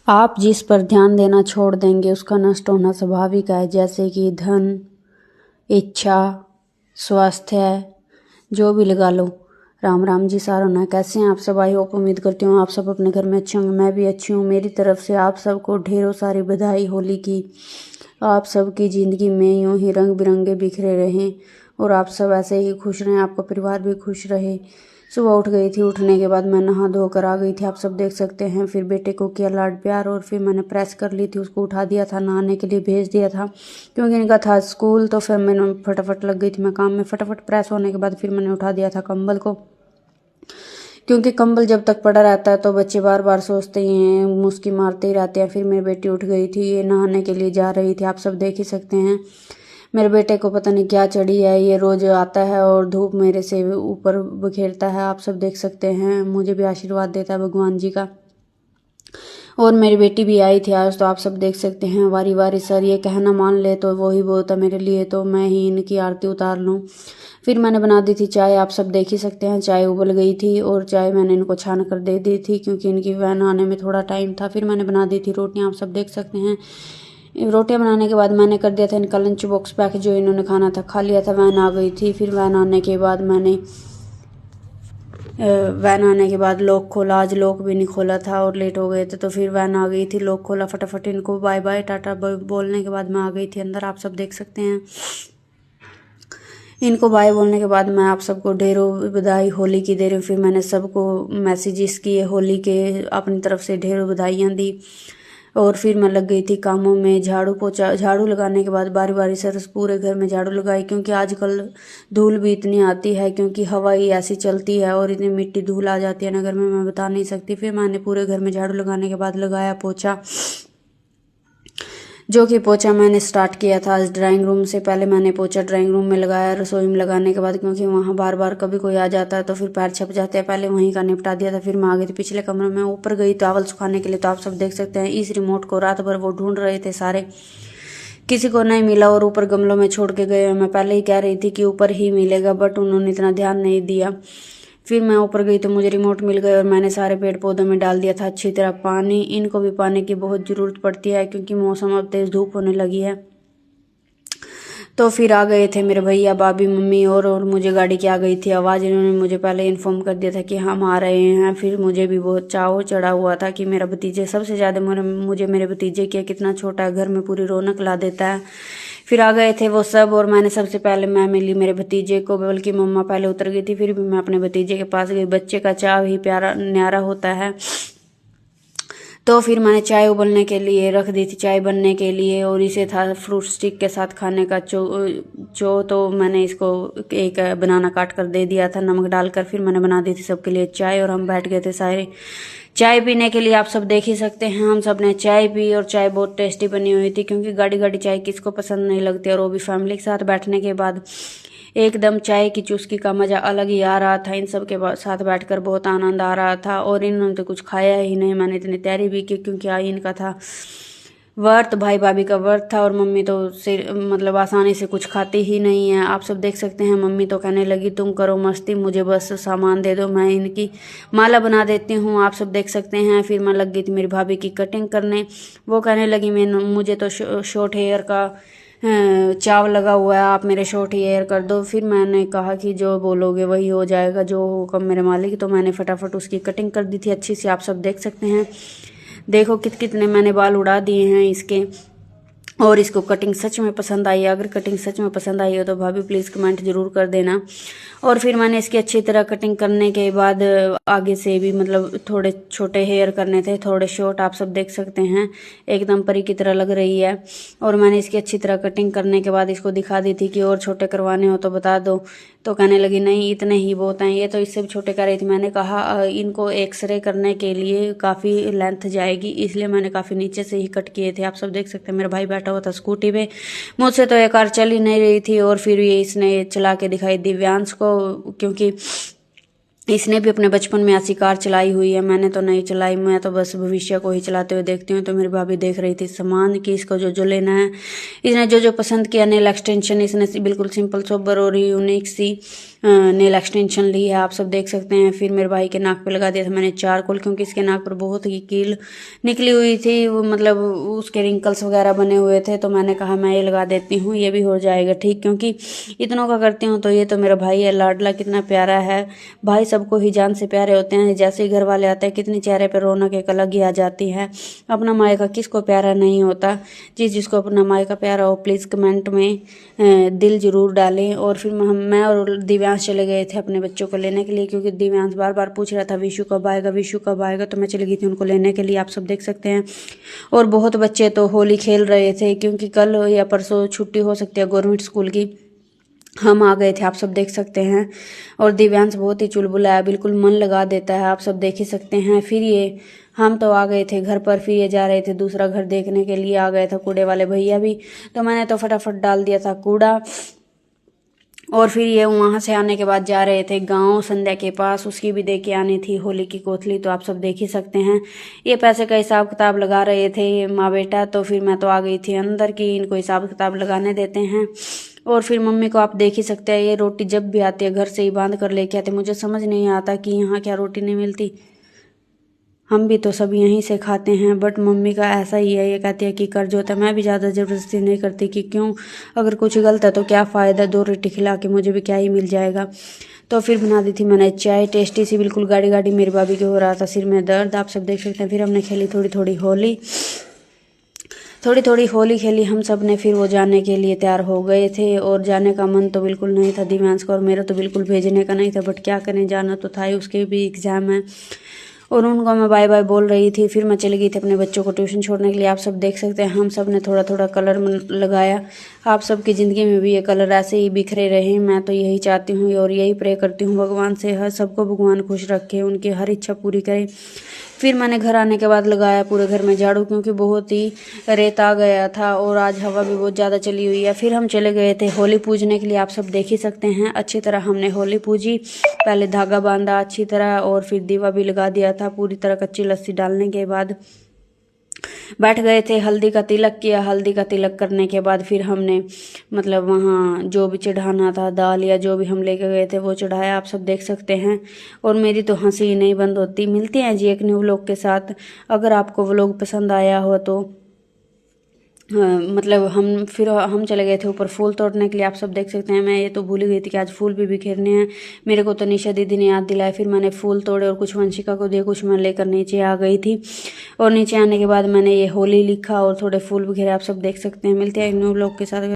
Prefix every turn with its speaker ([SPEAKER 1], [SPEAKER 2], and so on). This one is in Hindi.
[SPEAKER 1] आप जिस पर ध्यान देना छोड़ देंगे उसका नष्ट होना स्वाभाविक है, जैसे कि धन, इच्छा, स्वास्थ्य, जो भी लगा लो। राम राम जी सारों ने, कैसे हैं आप सब? आई होप, उम्मीद करती हूँ आप सब अपने घर में अच्छे होंगे। मैं भी अच्छी हूँ। मेरी तरफ से आप सबको ढेरों सारी बधाई होली की। आप सबकी ज़िंदगी में यूँ ही रंग बिरंगे बिखरे रहें और आप सब ऐसे ही खुश रहें, आपका परिवार भी खुश रहे। सुबह उठ गई थी, उठने के बाद मैं नहा धोकर आ गई थी, आप सब देख सकते हैं। फिर बेटे को किया लाड प्यार और फिर मैंने प्रेस कर ली थी, उसको उठा दिया था, नहाने के लिए भेज दिया था क्योंकि इनका था स्कूल। तो फिर मैंने फटाफट लग गई थी मैं काम में। फटाफट प्रेस होने के बाद फिर मैंने उठा दिया था कंबल को, क्योंकि कंबल जब तक पड़ा रहता है तो बच्चे बार बार सोचते ही हैं, मुस्की मारते ही रहते हैं। फिर मेरी बेटी उठ गई थी, ये नहाने के लिए जा रही थी, आप सब देख ही सकते हैं। मेरे बेटे को पता नहीं क्या चढ़ी है, ये रोज आता है और धूप मेरे से ऊपर बखेरता है, आप सब देख सकते हैं। मुझे भी आशीर्वाद देता है भगवान जी का। और मेरी बेटी भी आई थी आज, तो आप सब देख सकते हैं। वारी वारी सर ये कहना मान ले तो वही बहुत है मेरे लिए, तो मैं ही इनकी आरती उतार लूँ। फिर मैंने बना दी थी चाय, आप सब देख ही सकते हैं। चाय उबल गई थी और चाय मैंने इनको छान कर दे दी थी क्योंकि इनकी वैन आने में थोड़ा टाइम था। फिर मैंने बना दी थी रोटियाँ, आप सब देख सकते हैं। रोटियां बनाने के बाद मैंने कर दिया था इनका लंच बॉक्स पैक, जो इन्होंने खाना था खा लिया था। वैन आ गई थी, फिर वैन आने के बाद वैन आने के बाद लॉक खोला। आज लॉक भी नहीं खोला था और लेट हो गए थे, तो फिर वैन आ गई थी, लॉक खोला, फटाफट इनको बाय बाय टाटा बोलने के बाद मैं आ गई थी अंदर, आप सब देख सकते हैं। इनको बाय बोलने के बाद मैं आप सबको ढेरों बधाई होली की दे रही हूँ। फिर मैंने सबको मैसेजेस किए होली के, अपनी तरफ से ढेरों बधाइयाँ दी और फिर मैं लग गई थी कामों में। झाड़ू पोछा, झाड़ू लगाने के बाद बारी बारी से पूरे घर में झाड़ू लगाई, क्योंकि आजकल धूल भी इतनी आती है, क्योंकि हवा ही ऐसी चलती है और इतनी मिट्टी धूल आ जाती है नगर में, मैं बता नहीं सकती। फिर मैंने पूरे घर में झाड़ू लगाने के बाद लगाया पोछा, जो कि पोछा मैंने स्टार्ट किया था आज ड्राइंग रूम से। पहले मैंने पोछा ड्राइंग रूम में लगाया, रसोई में लगाने के बाद, क्योंकि वहाँ बार बार कभी कोई आ जाता है तो फिर पैर छप जाते हैं, पहले वहीं का निपटा दिया था। फिर मैं आ गई थी पिछले कमरे में, ऊपर गई टॉवल सुखाने के लिए, तो आप सब देख सकते हैं इस रिमोट को रात भर वो ढूंढ रहे थे सारे, किसी को नहीं मिला और ऊपर गमलों में छोड़ के गए। मैं पहले ही कह रही थी कि ऊपर ही मिलेगा, बट उन्होंने इतना ध्यान नहीं दिया। फिर मैं ऊपर गई तो मुझे रिमोट मिल गए और मैंने सारे पेड़ पौधों में डाल दिया था अच्छी तरह पानी। इनको भी पानी की बहुत ज़रूरत पड़ती है क्योंकि मौसम अब तेज़ धूप होने लगी है। तो फिर आ गए थे मेरे भैया, भाभी, मम्मी और मुझे गाड़ी की आ गई थी आवाज़। इन्होंने मुझे पहले इन्फॉर्म कर दिया था कि हम आ रहे हैं। फिर मुझे भी बहुत चाव चढ़ा हुआ था कि मेरा भतीजे, सबसे ज़्यादा मुझे मेरे भतीजे की, कितना छोटा है, घर में पूरी रौनक ला देता है। फिर आ गए थे वो सब और मैंने सबसे पहले मैं मिली मेरे भतीजे को, बल्कि मम्मा पहले उतर गई थी, फिर भी मैं अपने भतीजे के पास गई। बच्चे का चाव ही प्यारा न्यारा होता है। तो फिर मैंने चाय उबलने के लिए रख दी थी, चाय बनने के लिए, और इसे था फ्रूट स्टिक के साथ खाने का चो तो मैंने इसको एक बनाना काट कर दे दिया था नमक डालकर। फिर मैंने बना दी थी सबके लिए चाय और हम बैठ गए थे सारे चाय पीने के लिए। आप सब देख ही सकते हैं, हम सब ने चाय पी और चाय बहुत टेस्टी बनी हुई थी, क्योंकि गाढ़ी गाढ़ी चाय किसको पसंद नहीं लगती, और वो भी फैमिली के साथ बैठने के बाद एकदम चाय की चुस्की का मज़ा अलग ही आ रहा था। इन सब के साथ बैठकर बहुत आनंद आ रहा था और इन्होंने तो कुछ खाया ही नहीं, मैंने इतनी तैयारी भी की क्योंकि आई इनका था व्रत, भाई भाभी का व्रत था, और मम्मी तो मतलब आसानी से कुछ खाती ही नहीं है। आप सब देख सकते हैं, मम्मी तो कहने लगी तुम करो मस्ती, मुझे बस सामान दे दो, मैं इनकी माला बना देती हूँ। आप सब देख सकते हैं। फिर मैं लग गई थी मेरी भाभी की कटिंग करने, वो कहने लगी मुझे तो शॉर्ट हेयर का चाव लगा हुआ है, आप मेरे शॉर्ट हेयर कर दो। फिर मैंने कहा कि जो बोलोगे वही हो जाएगा, जो हुक्म मेरे मालिक। तो मैंने फटाफट उसकी कटिंग कर दी थी अच्छी सी, आप सब देख सकते हैं। देखो कितने मैंने बाल उड़ा दिए हैं इसके, और इसको कटिंग सच में पसंद आई है। अगर कटिंग सच में पसंद आई हो तो भाभी प्लीज़ कमेंट ज़रूर कर देना। और फिर मैंने इसकी अच्छी तरह कटिंग करने के बाद आगे से भी मतलब थोड़े छोटे हेयर करने थे, थोड़े शॉर्ट, आप सब देख सकते हैं, एकदम परी की तरह लग रही है। और मैंने इसकी अच्छी तरह कटिंग करने के बाद इसको दिखा दी थी कि और छोटे करवाने हो तो बता दो, तो कहने लगी नहीं इतने ही बहुत हैं, ये तो इससे भी छोटे कर रही थी। मैंने कहा इनको एक्सरे करने के लिए काफ़ी लेंथ जाएगी, इसलिए मैंने काफ़ी नीचे से ही कट किए थे। आप सब देख सकते हैं, मेरा भाई बैठा हुआ था स्कूटी पे, मुझसे तो ये कार चल ही नहीं रही थी, और फिर ये इसने चला के दिखाई दिव्यांश को, क्योंकि इसने भी अपने बचपन में ऐसी कार चलाई हुई है, मैंने तो नहीं चलाई, मैं तो बस भविष्य को ही चलाते हुए देखती हूँ। तो मेरी भाभी देख रही थी सामान कि इसको जो जो लेना है, इसने जो जो पसंद किया, नेल एक्सटेंशन इसने बिल्कुल सिंपल सोबर और यूनिक सी नेल एक्सटेंशन ली है, आप सब देख सकते हैं। फिर मेरे भाई के नाक पे लगा दिया था मैंने चारकोल, क्योंकि इसके नाक पर बहुत ही कील निकली हुई थी, वो मतलब उसके रिंकल्स वगैरह बने हुए थे। तो मैंने कहा मैं ये लगा देती हूँ, ये भी हो जाएगा ठीक, क्योंकि इतनों का करती हूँ। तो ये तो मेरा भाई है लाडला, कितना प्यारा है। भाई सबको ही जान से प्यारे होते हैं। जैसे ही घर वाले आते हैं कितनी चेहरे पर रौनक एक अलग ही आ जाती है। अपना मायका किसको प्यारा नहीं होता। जिसको अपना मायका प्यारा हो प्लीज़ कमेंट में दिल जरूर डालें। और फिर मैं और दिव्यांश चले गए थे अपने बच्चों को लेने के लिए, क्योंकि दिव्यांश बार बार पूछ रहा था विशु कब आएगा, विशु कब आएगा। तो मैं चली गई थी उनको लेने के लिए, आप सब देख सकते हैं। और बहुत बच्चे तो होली खेल रहे थे, क्योंकि कल या परसों छुट्टी हो सकती है गवर्नमेंट स्कूल की। हम आ गए थे, आप सब देख सकते हैं। और दिव्यांश बहुत ही चुलबुला है, बिल्कुल मन लगा देता है, आप सब देख ही सकते हैं। फिर ये हम तो आ गए थे घर पर, फिर ये जा रहे थे दूसरा घर देखने के लिए। आ गए थे कूड़े वाले भैया भी, तो मैंने तो फटाफट डाल दिया था कूड़ा। और फिर ये वहाँ से आने के बाद जा रहे थे गांव संध्या के पास, उसकी भी दे के आनी थी होली की कोथली। तो आप सब देख ही सकते हैं। ये पैसे का हिसाब किताब लगा रहे थे माँ बेटा। तो फिर मैं तो आ गई थी अंदर की इनको हिसाब किताब लगाने देते हैं। और फिर मम्मी को आप देख ही सकते हैं, ये रोटी जब भी आती है घर से ही बांध कर लेके आते। मुझे समझ नहीं आता कि यहाँ क्या रोटी नहीं मिलती। हम भी तो सब यहीं से खाते हैं, बट मम्मी का ऐसा ही है, ये कहती है कि कर्ज होता है। मैं भी ज़्यादा ज़बरदस्ती नहीं करती कि क्यों, अगर कुछ गलत है तो क्या फ़ायदा, 2 रोटी खिला के मुझे भी क्या ही मिल जाएगा। तो फिर बना दी थी मैंने चाय, टेस्टी सी बिल्कुल। गाड़ी गाड़ी मेरी भाभी के हो रहा था सिर में दर्द, आप सब देख सकते हैं। फिर हमने खेली थोड़ी थोड़ी होली खेली हम सब ने। फिर वो जाने के लिए तैयार हो गए थे, और जाने का मन तो बिल्कुल नहीं था दिव्यांश का, और मेरा तो बिल्कुल भेजने का नहीं था, बट क्या करें, जाना तो था ही, उसके भी एग्ज़ाम है। और उनको मैं बाय बाय बोल रही थी। फिर मैं चली गई थी अपने बच्चों को ट्यूशन छोड़ने के लिए। आप सब देख सकते हैं हम सब ने थोड़ा थोड़ा कलर लगाया। आप सबकी ज़िंदगी में भी ये कलर ऐसे ही बिखरे रहे, मैं तो यही चाहती हूँ और यही प्रे करती हूँ भगवान से, हर सबको भगवान खुश रखे, उनकी हर इच्छा पूरी करे। फिर मैंने घर आने के बाद लगाया पूरे घर में झाड़ू, क्योंकि बहुत ही रेत आ गया था और आज हवा भी बहुत ज़्यादा चली हुई है। फिर हम चले गए थे होली पूजने के लिए, आप सब देख ही सकते हैं। अच्छी तरह हमने होली पूजी, पहले धागा बांधा अच्छी तरह, और फिर दीवा भी लगा दिया था पूरी तरह। कच्ची लस्सी डालने के बाद बैठ गए थे, हल्दी का तिलक किया। हल्दी का तिलक करने के बाद फिर हमने मतलब वहाँ जो भी चढ़ाना था, दाल या जो भी हम लेके गए थे वो चढ़ाया, आप सब देख सकते हैं। और मेरी तो हंसी नहीं बंद होती। मिलते हैं जी एक न्यू व्लॉग के साथ। अगर आपको व्लॉग पसंद आया हो तो मतलब हम चले गए थे ऊपर फूल तोड़ने के लिए, आप सब देख सकते हैं। मैं ये तो भूल ही गई थी कि आज फूल भी बिखेरने हैं। मेरे को तो निशा दीदी ने याद दिलाया। फिर मैंने फूल तोड़े और कुछ वंशिका को दिए, कुछ मैं लेकर नीचे आ गई थी। और नीचे आने के बाद मैंने ये होली लिखा और थोड़े फूल बिखेरे, आप सब देख सकते हैं। मिलते हैं न्यू व्लॉग के साथ।